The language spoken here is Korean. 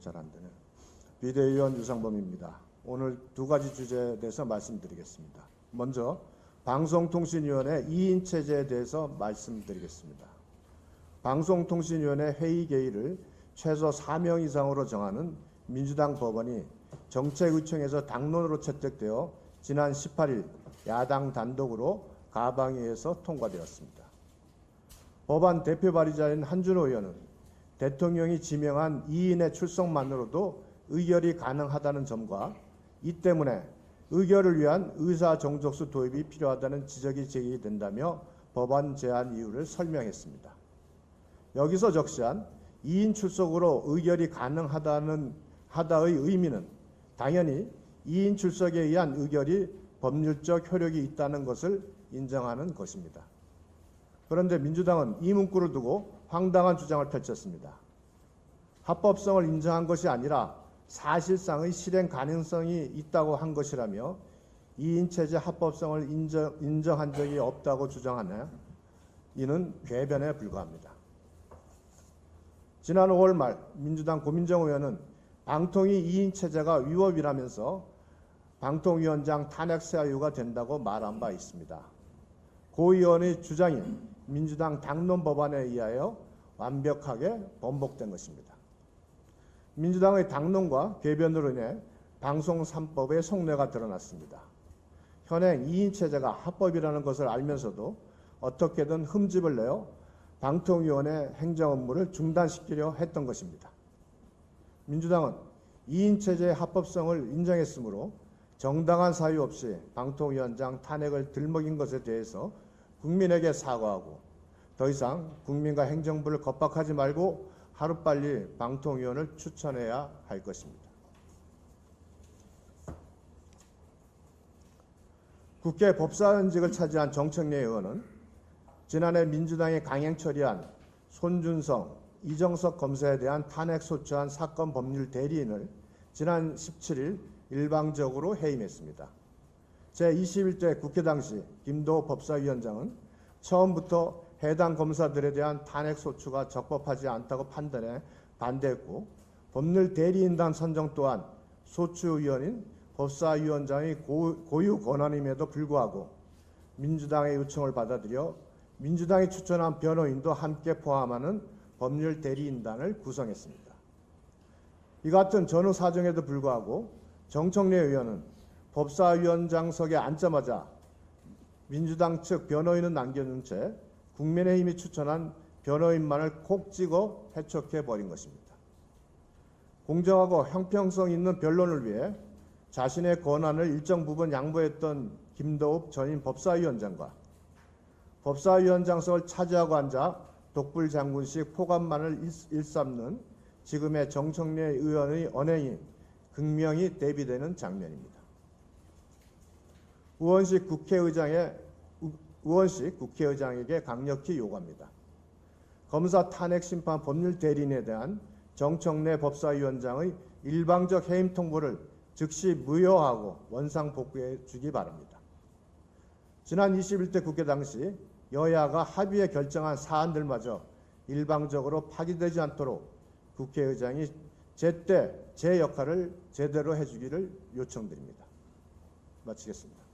잘 안 되네. 비대위원 유상범입니다. 오늘 두 가지 주제에 대해서 말씀드리겠습니다. 먼저 방송통신위원회 2인 체제에 대해서 말씀드리겠습니다. 방송통신위원회 회의 계의를 최소 4명 이상으로 정하는 민주당 법안이 정책의총에서 당론으로 채택되어 지난 18일 야당 단독으로 가방위에서 통과되었습니다. 법안 대표 발의자인 한준호 의원은 대통령이 지명한 2인의 출석만으로도 의결이 가능하다는 점과 이 때문에 의결을 위한 의사정족수 도입이 필요하다는 지적이 제기된다며 법안 제안 이유를 설명했습니다. 여기서 적시한 2인 출석으로 의결이 가능하다의 의미는 당연히 2인 출석에 의한 의결이 법률적 효력이 있다는 것을 인정하는 것입니다. 그런데 민주당은 이 문구를 두고 황당한 주장을 펼쳤습니다. 합법성을 인정한 것이 아니라 사실상의 실행 가능성이 있다고 한 것이라며 2인 체제 합법성을 인정한 적이 없다고 주장하나 이는 궤변에 불과합니다. 지난 5월 말 민주당 고민정 의원은 방통위 2인 체제가 위법이라면서 방통위원장 탄핵 사유가 된다고 말한 바 있습니다. 고 의원의 주장인 민주당 당론 법안에 의하여 완벽하게 번복된 것입니다. 민주당의 당론과 궤변으로 인해 방송 3법의 속내가 드러났습니다. 현행 2인 체제가 합법이라는 것을 알면서도 어떻게든 흠집을 내어 방통위원회 행정 업무를 중단시키려 했던 것입니다. 민주당은 2인 체제의 합법성을 인정했으므로 정당한 사유 없이 방통위원장 탄핵을 들먹인 것에 대해서 국민에게 사과하고 더 이상 국민과 행정부를 겁박하지 말고 하루빨리 방통위원을 추천해야 할 것입니다. 국회 법사위원직을 차지한 정청래 의원은 지난해 민주당이 강행 처리한 손준성, 이정석 검사에 대한 탄핵 소추안 사건 법률 대리인을 지난 17일 일방적으로 해임했습니다. 제21대 국회 당시 김도호 법사위원장은 처음부터 해당 검사들에 대한 탄핵 소추가 적법하지 않다고 판단해 반대했고 법률 대리인단 선정 또한 소추위원인 법사위원장의 고유 권한임에도 불구하고 민주당의 요청을 받아들여 민주당이 추천한 변호인도 함께 포함하는 법률 대리인단을 구성했습니다. 이 같은 전후 사정에도 불구하고 정청래 의원은 법사위원장석에 앉자마자 민주당 측 변호인은 남겨둔 채 국민의힘이 추천한 변호인만을 콕 찍어 해촉해버린 것입니다. 공정하고 형평성 있는 변론을 위해 자신의 권한을 일정 부분 양보했던 김도읍 전임 법사위원장과 법사위원장석을 차지하고 앉아 독불장군식 포감만을 일삼는 지금의 정청래 의원의 언행이 극명히 대비되는 장면입니다. 우원식 국회의장에게 강력히 요구합니다. 검사 탄핵 심판 법률 대리인에 대한 정청래 법사위원장의 일방적 해임 통보를 즉시 무효하고 원상 복구해 주기 바랍니다. 지난 21대 국회 당시 여야가 합의해 결정한 사안들마저 일방적으로 파기되지 않도록 국회의장이 제때 제 역할을 제대로 해주기를 요청드립니다. 마치겠습니다.